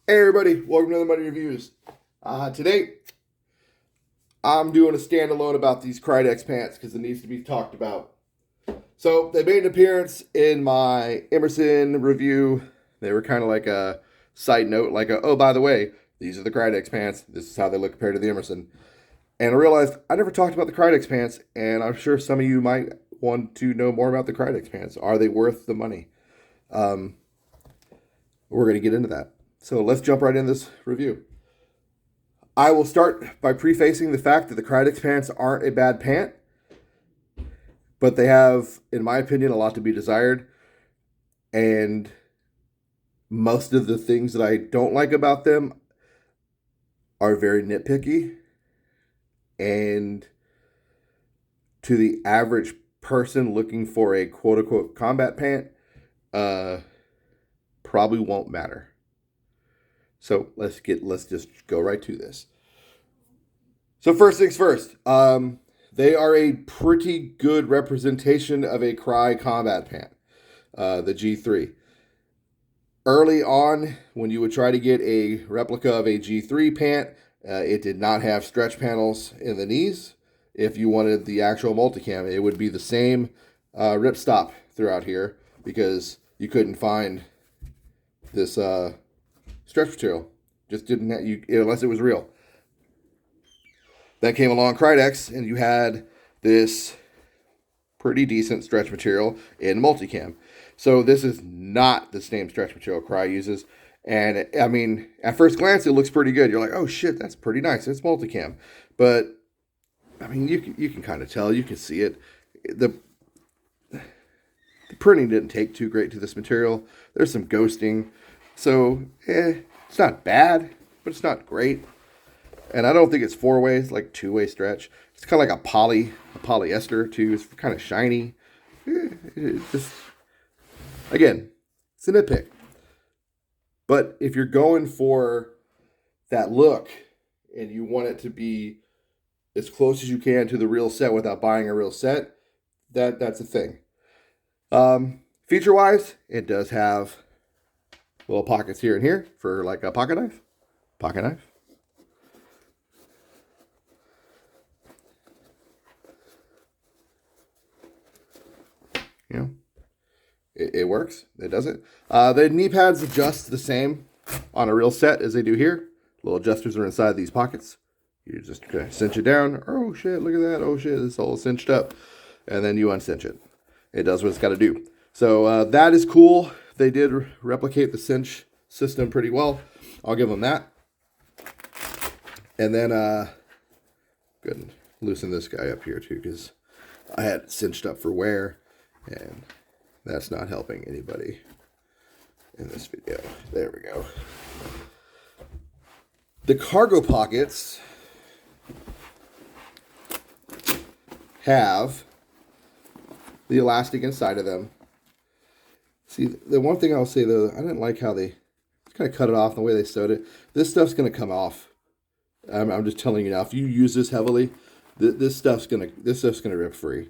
Hey everybody, welcome to the Money Reviews. Today, I'm doing a standalone about these Krydex pants because it needs to be talked about. So they made an appearance in my Emerson review. They were kind of like a side note, like oh, by the way, these are the Krydex pants. This is how they look compared to the Emerson. And I realized I never talked about the Krydex pants, and I'm sure some of you might want to know more about the Krydex pants. Are they worth the money? We're going to get into that. So let's jump right in this review. I will start by prefacing the fact that the Krydex pants aren't a bad pant, but they have, in my opinion, a lot to be desired. And most of the things that I don't like about them are very nitpicky. And to the average person looking for a quote unquote combat pant, probably won't matter. So let's just go right to this. So first things first, they are a pretty good representation of a Cry combat pant, the G3. Early on, when you would try to get a replica of a G3 pant, it did not have stretch panels in the knees. If you wanted the actual multicam, it would be the same ripstop throughout here because you couldn't find this stretch material. Just didn't have, unless it was real. Then came along Krydex, and you had this pretty decent stretch material in multicam. So this is not the same stretch material Cry uses. And I mean, at first glance, it looks pretty good. You're like, oh shit, that's pretty nice. It's multicam. But I mean, you can kind of tell. You can see it. The printing didn't take too great to this material. There's some ghosting. So, it's not bad, but it's not great. And I don't think it's four ways, like two-way stretch. It's kind of like a polyester too. It's kind of shiny. It's just, again, it's a nitpick. But if you're going for that look and you want it to be as close as you can to the real set without buying a real set, that's a thing. Feature-wise, it does have little pockets here and here for like a pocket knife. Pocket knife. You know, it works. It doesn't. The knee pads adjust the same on a real set as they do here. Little adjusters are inside these pockets. You just cinch it down. Oh shit, look at that. Oh shit, it's all cinched up. And then you uncinch it. It does what it's got to do. So that is cool. They did replicate the cinch system pretty well. I'll give them that. And then, good, loosen this guy up here too, because I had it cinched up for wear, and that's not helping anybody in this video. There we go. The cargo pockets have the elastic inside of them. See, the one thing I'll say though, I didn't like how they kind of cut it off the way they sewed it. This stuff's going to come off. I'm just telling you now. If you use this heavily, this stuff's gonna rip free.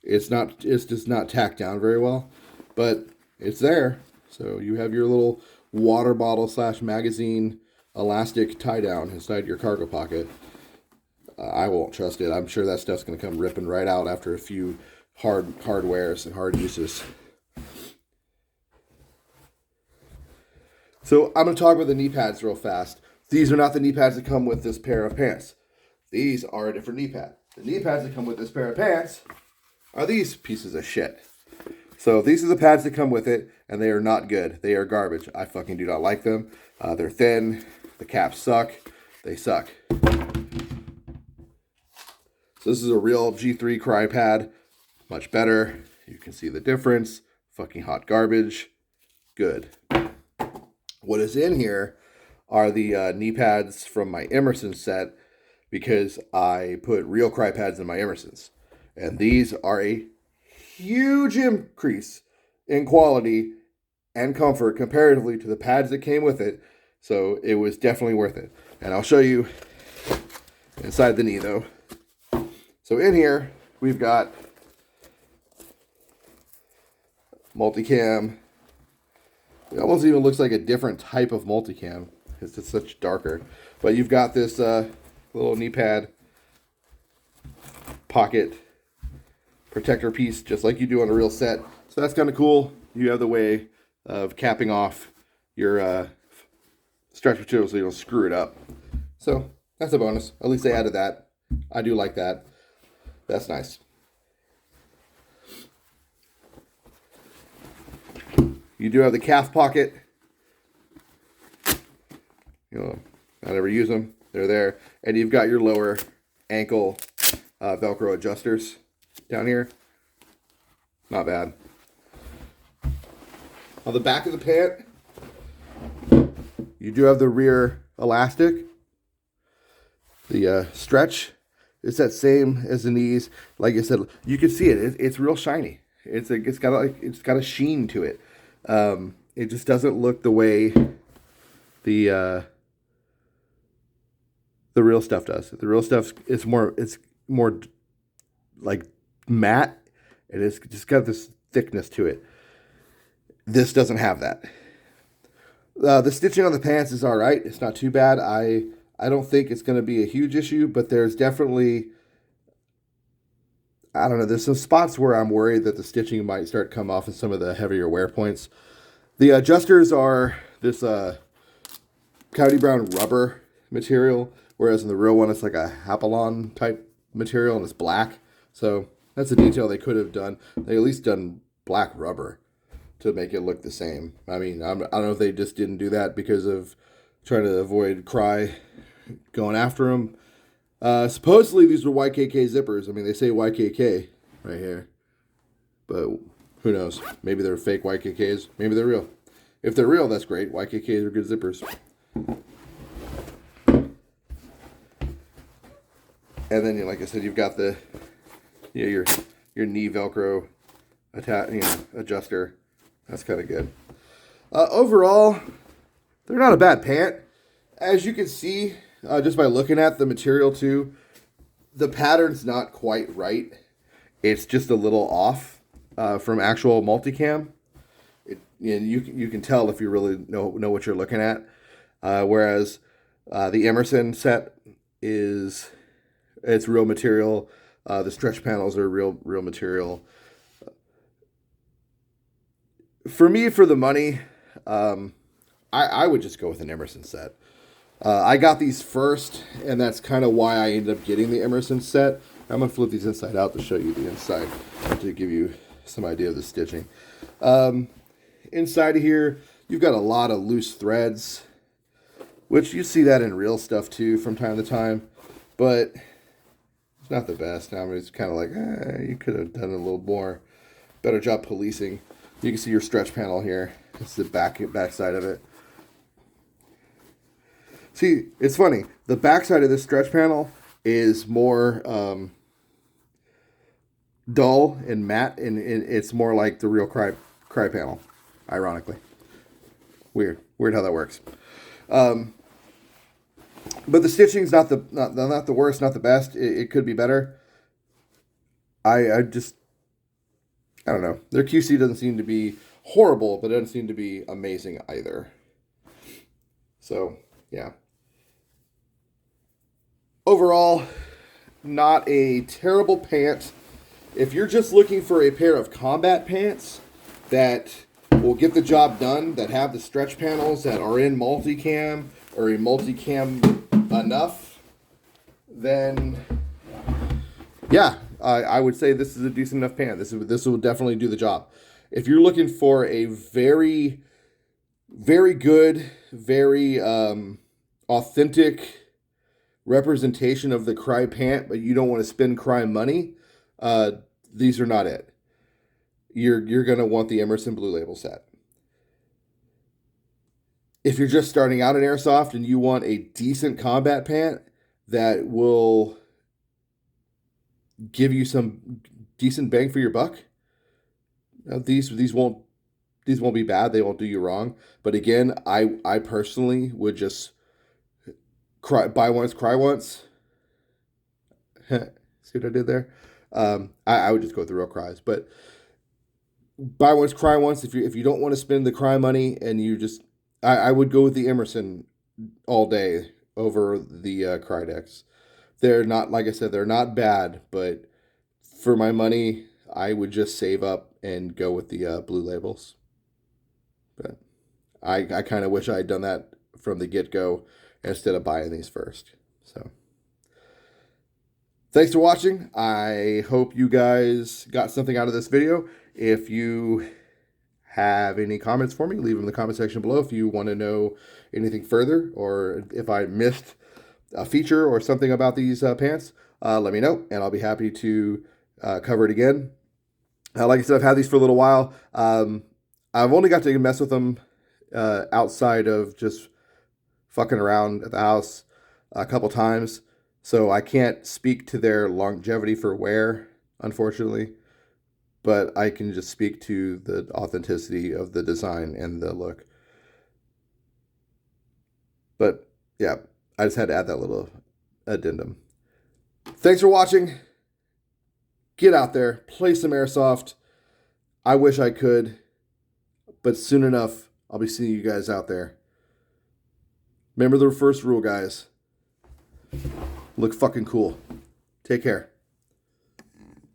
It's just not tacked down very well, but it's there. So you have your little water bottle / magazine elastic tie down inside your cargo pocket. I won't trust it. I'm sure that stuff's gonna come ripping right out after a few hard wears and hard uses. So I'm going to talk about the knee pads real fast. These are not the knee pads that come with this pair of pants. These are a different knee pad. The knee pads that come with this pair of pants are these pieces of shit. So these are the pads that come with it, and they are not good. They are garbage. I fucking do not like them. They're thin. The caps suck. They suck. So this is a real G3 Cry pad. Much better. You can see the difference. Fucking hot garbage. Good. What is in here are the knee pads from my Emerson set because I put real Cry pads in my Emersons. And these are a huge increase in quality and comfort comparatively to the pads that came with it. So it was definitely worth it. And I'll show you inside the knee though. So in here, we've got multicam. It almost even looks like a different type of multicam. It's just such darker. But you've got this little knee pad pocket protector piece, just like you do on a real set. So that's kind of cool. You have the way of capping off your stretch material so you don't screw it up. So that's a bonus. At least they added that. I do like that. That's nice. You do have the calf pocket. You know, I never use them. They're there. And you've got your lower ankle Velcro adjusters down here. Not bad. On the back of the pant, you do have the rear elastic. The stretch is that same as the knees. Like I said, you can see it. It's real shiny. It's got a sheen to it. It just doesn't look the way the real stuff does. The real stuff it's more like matte, and it's just got this thickness to it. This doesn't have that. The stitching on the pants is all right. It's not too bad. I don't think it's going to be a huge issue, but there's definitely, I don't know, there's some spots where I'm worried that the stitching might start to come off in some of the heavier wear points. The adjusters are this Coyote Brown rubber material, whereas in the real one it's like a Hapalon type material and it's black. So that's a detail they could have done. They at least done black rubber to make it look the same. I mean, I don't know if they just didn't do that because of trying to avoid Cry going after them. Supposedly these were YKK zippers. I mean, they say YKK right here, but who knows? Maybe they're fake YKKs. Maybe they're real. If they're real, that's great. YKKs are good zippers. And then, like I said, you've got the your knee Velcro adjuster. That's kind of good. Overall, they're not a bad pant. As you can see, just by looking at the material too, the pattern's not quite right. It's just a little off from actual multicam. You can tell if you really know what you're looking at. Whereas the Emerson set it's real material. The stretch panels are real material. For me, for the money, I would just go with an Emerson set. I got these first, and that's kind of why I ended up getting the Emerson set. I'm going to flip these inside out to show you the inside, to give you some idea of the stitching. Inside of here, you've got a lot of loose threads, which you see that in real stuff too from time to time, but it's not the best. I mean, it's kind of like, you could have done a little more, better job policing. You can see your stretch panel here. It's the back side of it. See, it's funny. The back side of this stretch panel is more dull and matte, and it's more like the real cry panel, ironically. Weird how that works. But the stitching's not the worst, not the best. It could be better. I don't know. Their QC doesn't seem to be horrible, but it doesn't seem to be amazing either. So, yeah. Overall, not a terrible pant. If you're just looking for a pair of combat pants that will get the job done, that have the stretch panels, that are in multicam, or a multicam enough, then yeah, I would say this is a decent enough pant. This will definitely do the job. If you're looking for a very, very good, very authentic representation of the Cry pant, but you don't want to spend Cry money, these are not it. You're going to want the Emerson Blue Label set. If you're just starting out in Airsoft and you want a decent combat pant that will give you some decent bang for your buck, these won't be bad. They won't do you wrong. But again, I personally would just buy once, cry once. See what I did there? I would just go with the real Cries, but buy once, cry once. If you don't want to spend the Cry money and you just, I would go with the Emerson all day over the Krydex. They're not, like I said, they're not bad, but for my money, I would just save up and go with the Blue Labels. But I kind of wish I had done that from the get-go instead of buying these first. So thanks for watching. I hope you guys got something out of this video. If you have any comments for me, leave them in the comment section below. If you want to know anything further, or if I missed a feature or something about these pants, let me know, and I'll be happy to cover it again. Like I said, I've had these for a little while. I've only got to mess with them outside of just fucking around at the house a couple times, so I can't speak to their longevity for wear, unfortunately, but I can just speak to the authenticity of the design and the look. But yeah, I just had to add that little addendum. Thanks for watching. Get out there, play some airsoft. I wish I could, but soon enough, I'll be seeing you guys out there. Remember the first rule, guys. Look fucking cool. Take care.